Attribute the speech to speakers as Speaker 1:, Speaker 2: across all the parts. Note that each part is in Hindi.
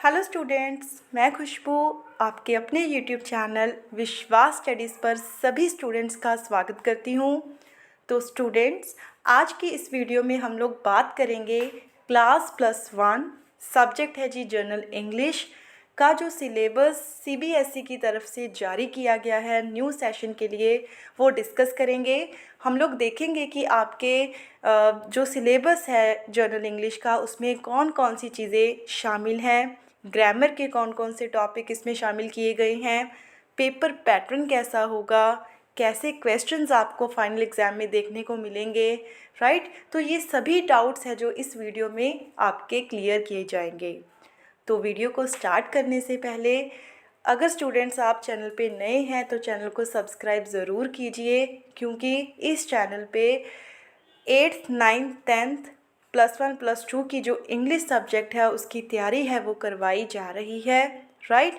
Speaker 1: हेलो स्टूडेंट्स, मैं खुशबू आपके अपने यूट्यूब चैनल विश्वास स्टडीज़ पर सभी स्टूडेंट्स का स्वागत करती हूँ। तो स्टूडेंट्स, आज की इस वीडियो में हम लोग बात करेंगे क्लास +1 सब्जेक्ट है जी जनरल इंग्लिश का जो सिलेबस सीबीएसई की तरफ से जारी किया गया है न्यू सेशन के लिए, वो डिस्कस करेंगे। हम लोग देखेंगे कि आपके जो सिलेबस है जनरल इंग्लिश का उसमें कौन कौन सी चीज़ें शामिल हैं, ग्रामर के कौन कौन से टॉपिक इसमें शामिल किए गए हैं, पेपर पैटर्न कैसा होगा, कैसे क्वेश्चंस आपको फाइनल एग्ज़ाम में देखने को मिलेंगे, राइट। तो ये सभी डाउट्स हैं जो इस वीडियो में आपके क्लियर किए जाएंगे। तो वीडियो को स्टार्ट करने से पहले अगर स्टूडेंट्स आप चैनल पे नए हैं तो चैनल को सब्सक्राइब ज़रूर कीजिए, क्योंकि इस चैनल पे 8th 9th 10th +1 +2 की जो इंग्लिश सब्जेक्ट है उसकी तैयारी है वो करवाई जा रही है, राइट।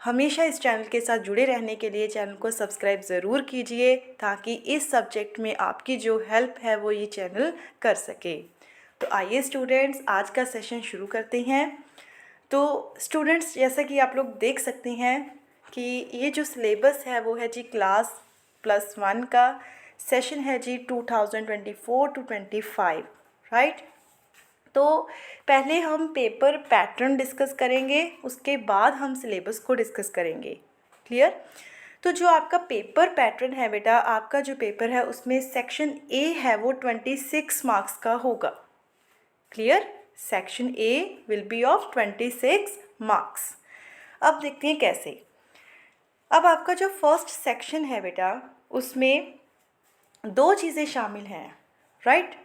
Speaker 1: हमेशा इस चैनल के साथ जुड़े रहने के लिए चैनल को सब्सक्राइब ज़रूर कीजिए ताकि इस सब्जेक्ट में आपकी जो हेल्प है वो ये चैनल कर सके। तो आइए स्टूडेंट्स, आज का सेशन शुरू करते हैं। तो स्टूडेंट्स, जैसा कि आप लोग देख सकते हैं कि ये जो सिलेबस है वो है जी क्लास +1 का सेशन है जी 2024 to 25, राइट। तो पहले हम पेपर पैटर्न डिस्कस करेंगे, उसके बाद हम सिलेबस को डिस्कस करेंगे। क्लियर। तो जो आपका पेपर पैटर्न है बेटा, आपका जो पेपर है उसमें सेक्शन ए है वो 26 मार्क्स का होगा। Clear. Section A will be of 26 marks. अब देखते हैं कैसे। अब आपका जो फर्स्ट सेक्शन है बेटा उसमें दो चीज़ें शामिल हैं, राइट।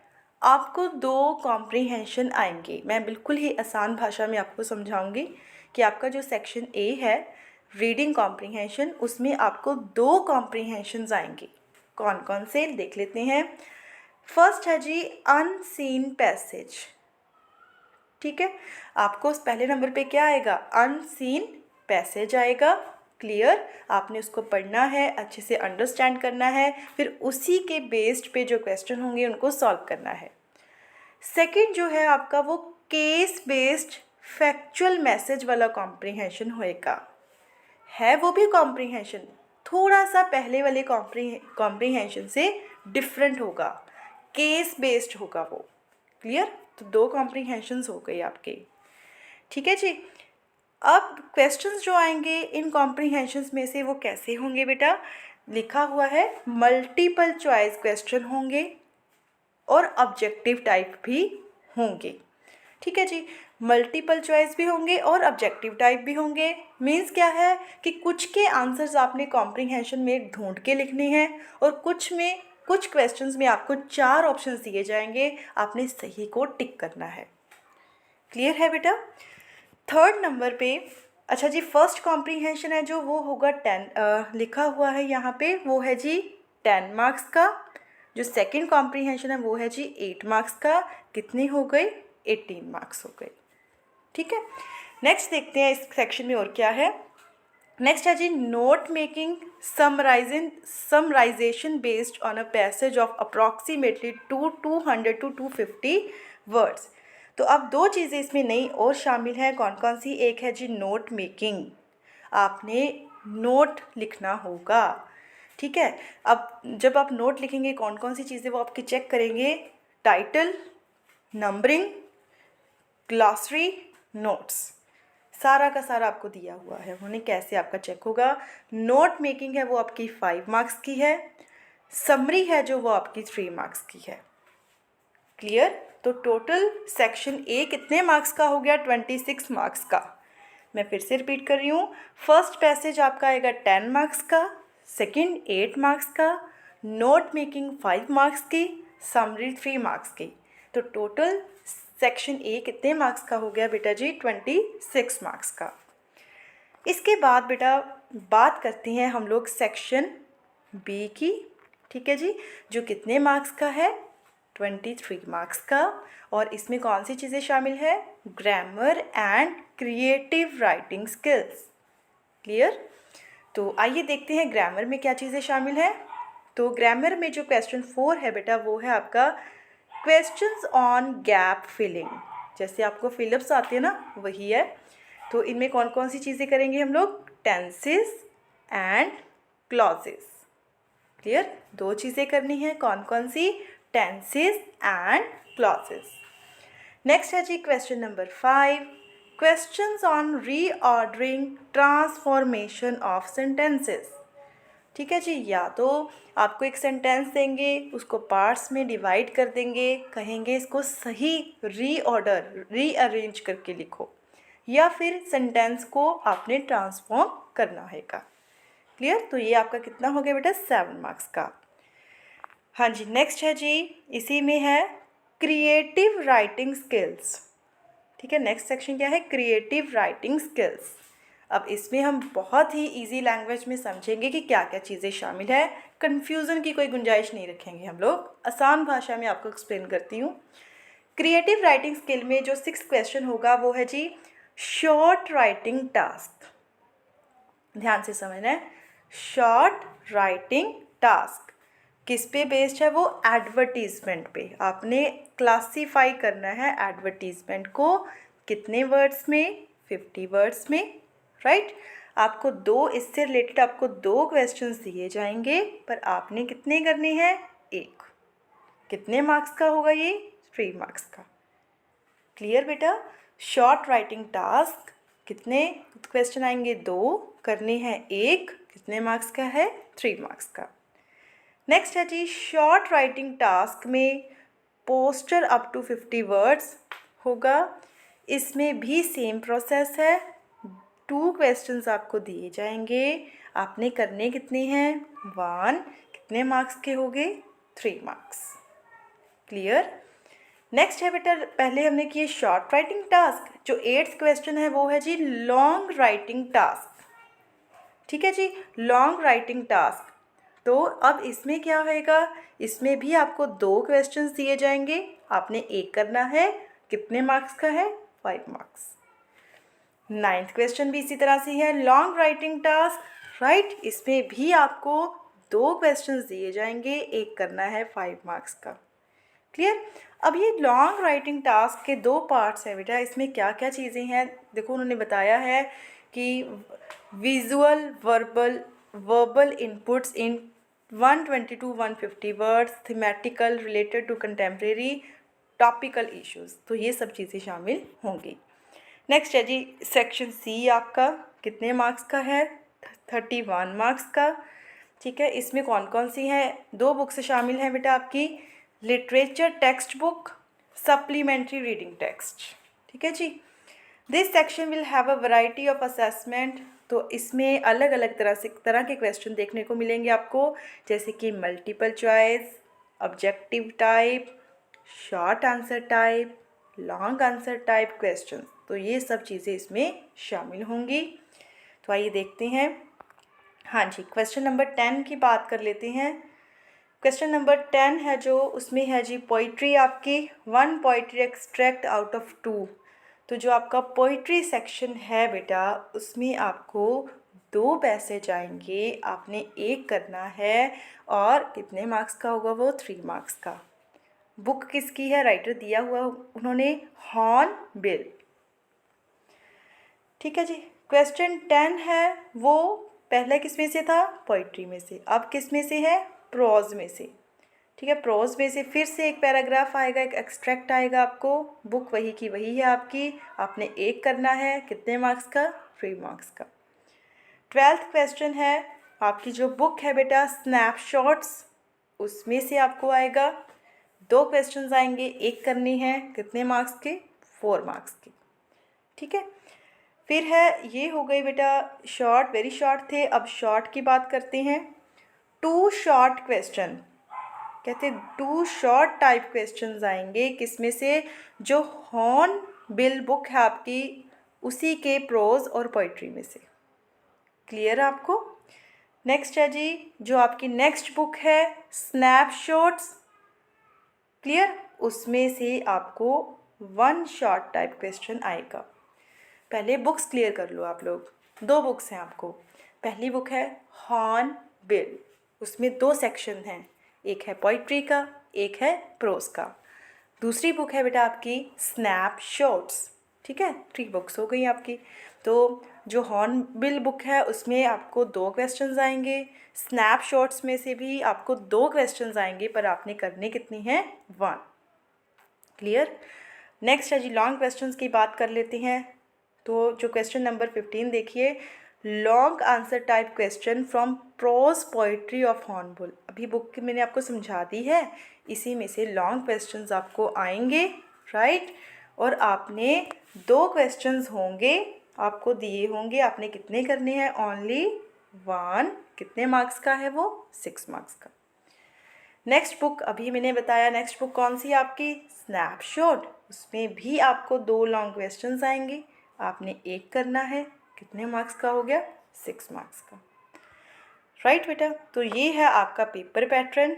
Speaker 1: आपको दो कॉम्प्रीहेंशन आएंगे। मैं बिल्कुल ही आसान भाषा में आपको समझाऊंगी कि आपका जो सेक्शन ए है रीडिंग कॉम्प्रीहेंशन, उसमें आपको दो कॉम्प्रीहेंशंस आएंगे। कौन कौन से देख लेते हैं। फर्स्ट है जी अनसीन पैसेज। ठीक है, आपको पहले नंबर पे क्या आएगा, अनसीन पैसेज आएगा। क्लियर। आपने उसको पढ़ना है, अच्छे से अंडरस्टैंड करना है, फिर उसी के बेस्ड पे जो क्वेश्चन होंगे उनको सॉल्व करना है। सेकंड जो है आपका वो केस बेस्ड फैक्चुअल मैसेज वाला कॉम्प्रीहेंशन होएगा। है वो भी कॉम्प्रीहेंशन थोड़ा सा पहले वाले कॉम्प्रीहेंशन से डिफरेंट होगा, केस बेस्ड होगा वो। क्लियर। तो दो कॉम्प्रीहेंशंस हो गई आपके। ठीक है जी। अब क्वेश्चंस जो आएंगे इन कॉम्प्रीहेंशंस में से वो कैसे होंगे बेटा, लिखा हुआ है मल्टीपल चॉइस क्वेश्चन होंगे और ऑब्जेक्टिव टाइप भी होंगे। ठीक है जी, मल्टीपल चॉइस भी होंगे और ऑब्जेक्टिव टाइप भी होंगे। मीन्स क्या है कि कुछ के आंसर्स आपने कॉम्प्रीहेंशन में ढूंढ के लिखने हैं और कुछ क्वेश्चंस में आपको 4 ऑप्शंस दिए जाएंगे, आपने सही को टिक करना है। क्लियर है बेटा। थर्ड नंबर पे, अच्छा जी, फर्स्ट कॉम्प्रीहेंशन है जो वो होगा 10 लिखा हुआ है यहाँ पे, वो है जी 10 मार्क्स का। जो सेकंड कॉम्प्रीहेंशन है वो है जी 8 मार्क्स का। कितने हो गए, 18 मार्क्स हो गए। ठीक है। नेक्स्ट देखते हैं इस सेक्शन में और क्या है। नेक्स्ट है जी note making summarisation based on a passage of approximately 200 to 250 words. तो अब दो चीज़ें इसमें नई और शामिल हैं। कौन कौन सी। एक है जी नोट मेकिंग, आपने नोट लिखना होगा। ठीक है। अब जब आप नोट लिखेंगे कौन कौन सी चीज़ें वो आपकी चेक करेंगे, टाइटल, नंबरिंग, ग्लॉसरी, नोट्स, सारा का सारा आपको दिया हुआ है। उन्हें कैसे आपका चेक होगा। नोट मेकिंग है वो आपकी 5 मार्क्स की है, समरी है जो वो आपकी 3 मार्क्स की है। क्लियर। तो टोटल सेक्शन ए कितने मार्क्स का हो गया, 26 मार्क्स का। मैं फिर से रिपीट कर रही हूँ। फर्स्ट पैसेज आपका आएगा 10 मार्क्स का, सेकंड 8 मार्क्स का, नोट मेकिंग 5 मार्क्स की, समरी 3 मार्क्स की। तो टोटल सेक्शन ए कितने मार्क्स का हो गया बेटा जी, 26 मार्क्स का। इसके बाद बेटा बात करते हैं हम लोग सेक्शन बी की। ठीक है जी, जो कितने मार्क्स का है, 23 मार्क्स का। और इसमें कौन सी चीज़ें शामिल है, grammar and creative writing skills. Clear. तो आइए देखते हैं ग्रामर में क्या चीज़ें शामिल हैं। तो ग्रामर में जो क्वेश्चन 4 है बेटा वो है आपका क्वेश्चंस ऑन गैप फिलिंग। जैसे आपको फिलअप्स आते हैं ना, वही है। तो इनमें कौन कौन सी चीज़ें करेंगे हम लोग? Tenses and clauses. क्लियर? दो चीज़ें करनी है, कौन कौन सी? Tenses and clauses. नेक्स्ट है जी question number 5, questions on reordering transformation of sentences. ठीक है जी, या तो आपको एक सेंटेंस देंगे, उसको पार्ट्स में डिवाइड कर देंगे, कहेंगे इसको सही रीऑर्डर रीअरेंज करके लिखो, या फिर सेंटेंस को आपने ट्रांसफॉर्म करना हैगा। क्लियर? तो ये आपका कितना हो गया बेटा? 7 मार्क्स का। हाँ जी, नेक्स्ट है जी, इसी में है क्रिएटिव राइटिंग स्किल्स। ठीक है, नेक्स्ट सेक्शन क्या है? Creative writing skills. अब इसमें हम बहुत ही इजी लैंग्वेज में समझेंगे कि क्या क्या चीज़ें शामिल है, कन्फ्यूज़न की कोई गुंजाइश नहीं रखेंगे हम लोग, आसान भाषा में आपको एक्सप्लेन करती हूँ। क्रिएटिव राइटिंग स्किल में जो 6th क्वेश्चन होगा वो है जी शॉर्ट राइटिंग टास्क। ध्यान से समझना है, शॉर्ट राइटिंग टास्क किस पे बेस्ड है? वो एडवर्टीजमेंट पे। आपने क्लासीफाई करना है एडवर्टीजमेंट को कितने वर्ड्स में? 50 वर्ड्स में, राइट? आपको इससे रिलेटेड आपको 2 क्वेश्चंस दिए जाएंगे, पर आपने कितने करने हैं? 1। कितने मार्क्स का होगा ये? 3 मार्क्स का। क्लियर बेटा? शॉर्ट राइटिंग टास्क कितने क्वेश्चन आएंगे? 2 करने हैं, 1 कितने मार्क्स का है? 3 मार्क्स का। नेक्स्ट है जी शॉर्ट राइटिंग टास्क में पोस्टर अप टू 50 वर्ड्स होगा। इसमें भी सेम प्रोसेस है, 2 क्वेश्चंस आपको दिए जाएंगे, आपने करने कितने हैं? 1। कितने मार्क्स के हो गए? 3 मार्क्स। क्लियर? नेक्स्ट है बेटा, पहले हमने किए शॉर्ट राइटिंग टास्क, जो 8th क्वेश्चन है वो है जी लॉन्ग राइटिंग टास्क। ठीक है जी, लॉन्ग राइटिंग टास्क। तो अब इसमें क्या होएगा? इसमें भी आपको 2 क्वेश्चंस दिए जाएंगे, आपने 1 करना है, कितने मार्क्स का है? 5 मार्क्स। 9th क्वेश्चन भी इसी तरह से है, लॉन्ग राइटिंग टास्क, राइट? इसमें भी आपको 2 क्वेश्चंस दिए जाएंगे, 1 करना है, 5 मार्क्स का। क्लियर? अब ये लॉन्ग राइटिंग टास्क के 2 पार्ट्स हैं बेटा, इसमें क्या क्या चीज़ें हैं देखो, उन्होंने बताया है कि visual verbal inputs in 120 to 150 words, thematical related to contemporary topical issues, तो ये सब चीज़ें शामिल होंगी। नेक्स्ट है जी सेक्शन सी, आपका कितने मार्क्स का है? 31 मार्क्स का। ठीक है, इसमें कौन कौन सी हैं? 2 बुक्स शामिल हैं बेटा आपकी, literature text book, supplementary reading text. ठीक है जी। This section will have a variety of assessment, तो इसमें अलग अलग तरह के क्वेश्चन देखने को मिलेंगे आपको, जैसे कि multiple choice, objective type, short answer type, long answer type question, तो ये सब चीज़ें इसमें शामिल होंगी। तो आइए देखते हैं। हाँ जी, क्वेश्चन नंबर 10 की बात कर लेते हैं। क्वेश्चन नंबर 10 है जो, उसमें है जी पोइट्री आपकी, 1 पोइट्री एक्सट्रैक्ट आउट ऑफ 2। तो जो आपका पोइट्री सेक्शन है बेटा, उसमें आपको 2 पैसे जाएंगे, आपने 1 करना है, और कितने मार्क्स का होगा वो? 3 मार्क्स का। बुक किसकी है? राइटर दिया हुआ उन्होंने हॉर्नबिल। ठीक है जी। क्वेश्चन 10 है वो पहले किस में से था? पोइट्री में से। अब किस में से है? प्रोज में से। ठीक है, प्रोज में से फिर से एक पैराग्राफ आएगा, एक एक्सट्रैक्ट आएगा आपको, बुक वही की वही है आपकी, आपने 1 करना है, कितने मार्क्स का? 3 मार्क्स का। 12th क्वेश्चन है आपकी, जो बुक है बेटा स्नैपशॉट्स, उसमें से आपको आएगा, 2 क्वेश्चंस आएंगे, 1 करनी है, कितने मार्क्स के? 4 मार्क्स के। ठीक है, फिर है ये हो गई बेटा शॉर्ट, वेरी शॉर्ट थे, अब शॉर्ट की बात करते हैं। 2 शॉर्ट क्वेश्चन, कहते 2 शॉर्ट टाइप क्वेश्चंस आएंगे, किसमें से? जो हॉर्नबिल बुक है आपकी, उसी के प्रोज और पोइट्री में से। क्लियर आपको? नेक्स्ट है जी, जो आपकी नेक्स्ट बुक है स्नैपशॉट्स, क्लियर, उसमें से आपको 1 शॉर्ट टाइप क्वेश्चन आएगा। पहले बुक्स क्लियर कर लो आप लोग, 2 बुक्स हैं आपको। पहली बुक है हॉर्नबिल, उसमें 2 सेक्शन हैं, एक है पोइट्री का, एक है प्रोज का। दूसरी बुक है बेटा आपकी स्नैपशॉट्स, ठीक है, 3 बुक्स हो गई आपकी। तो जो हॉर्नबिल बुक है उसमें आपको 2 क्वेश्चंस आएंगे, स्नैपशॉट्स में से भी आपको 2 क्वेश्चंस आएंगे, पर आपने करने कितनी हैं, 1। क्लियर। नेक्स्ट है जी लॉन्ग क्वेश्चंस की बात कर लेते हैं। तो जो क्वेश्चन नंबर 15 देखिए, long answer type question from prose poetry of Hornbill. अभी बुक की मैंने आपको समझा दी है, इसी में से लॉन्ग क्वेश्चंस आपको आएंगे, राइट। और आपने 2 क्वेश्चंस होंगे, आपको दिए होंगे, आपने कितने करने हैं, ओनली 1। कितने मार्क्स का है वो, 6 मार्क्स का। नेक्स्ट बुक अभी मैंने बताया, नेक्स्ट बुक कौन सी है आपकी, स्नैपशॉट। उसमें भी आपको 2 लॉन्ग क्वेश्चंस आएंगे, आपने 1 करना है, कितने मार्क्स का हो गया, 6 मार्क्स का, राइट बेटा। तो ये है आपका पेपर पैटर्न,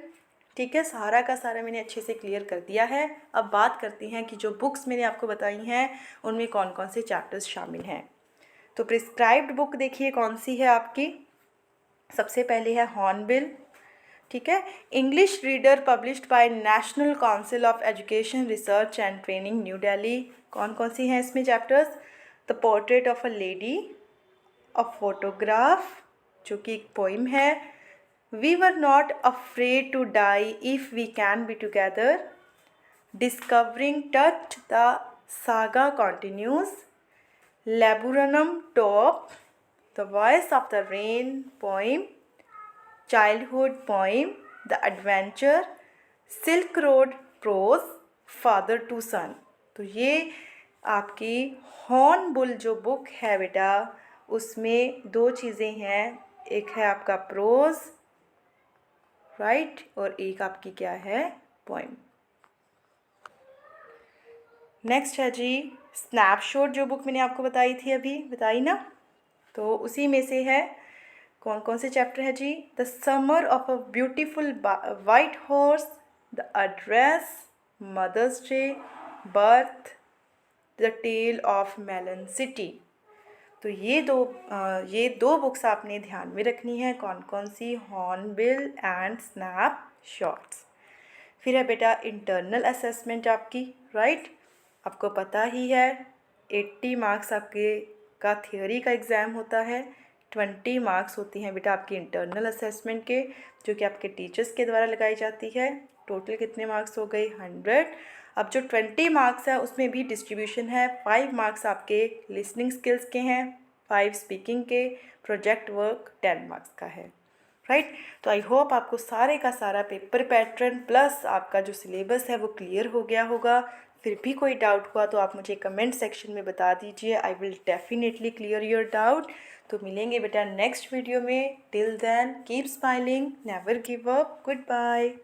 Speaker 1: ठीक है। सारा का सारा मैंने अच्छे से क्लियर कर दिया है। अब बात करते हैं कि जो बुक्स मैंने आपको बताई हैं उनमें कौन कौन से चैप्टर्स शामिल हैं। तो प्रिस्क्राइब्ड बुक देखिए कौन सी है आपकी, सबसे पहले है हॉर्नबिल, ठीक है। English reader published by National Council of Education Research and Training, New Delhi. कौन कौन सी हैं इसमें chapters, the portrait of a lady, a photograph जो कि एक पोइम है, we were not afraid to die if we can be together, discovering Tut the saga continues, laburnum top, the voice of the rain poem, childhood poem, the adventure, silk road prose, father to son. तो ये आपकी हॉर्नबिल जो बुक है बेटा, उसमें 2 चीज़ें हैं, एक है आपका प्रोज, राइट, और एक आपकी क्या है, पोइम। नेक्स्ट है जी स्नैपशॉट, जो बुक मैंने आपको बताई थी, अभी बताई ना, तो उसी में से है, कौन कौन से चैप्टर है जी, the summer of a beautiful white horse, the address, mother's day, birth, the tale of melon city. तो ये दो बुक्स आपने ध्यान में रखनी है, कौन कौन सी, हॉर्नबिल एंड स्नैपशॉट्स। फिर है बेटा इंटरनल असेसमेंट आपकी, राइट। आपको पता ही है 80 मार्क्स आपके का थियोरी का एग्ज़ाम होता है, 20 मार्क्स होती हैं बेटा आपकी इंटरनल असेसमेंट के, जो कि आपके टीचर्स के द्वारा लगाई जाती है। टोटल कितने मार्क्स हो गए, 100। अब जो 20 मार्क्स है उसमें भी डिस्ट्रीब्यूशन है, 5 मार्क्स आपके लिसनिंग स्किल्स के हैं, 5 स्पीकिंग के, प्रोजेक्ट वर्क 10 मार्क्स का है, राइट। तो आई होप आपको सारे का सारा पेपर पैटर्न प्लस आपका जो सिलेबस है वो क्लियर हो गया होगा। फिर भी कोई डाउट हुआ तो आप मुझे कमेंट सेक्शन में बता दीजिए, I will definitely clear your doubt. तो मिलेंगे बेटा नेक्स्ट वीडियो में, till then keep smiling, never give up, good bye.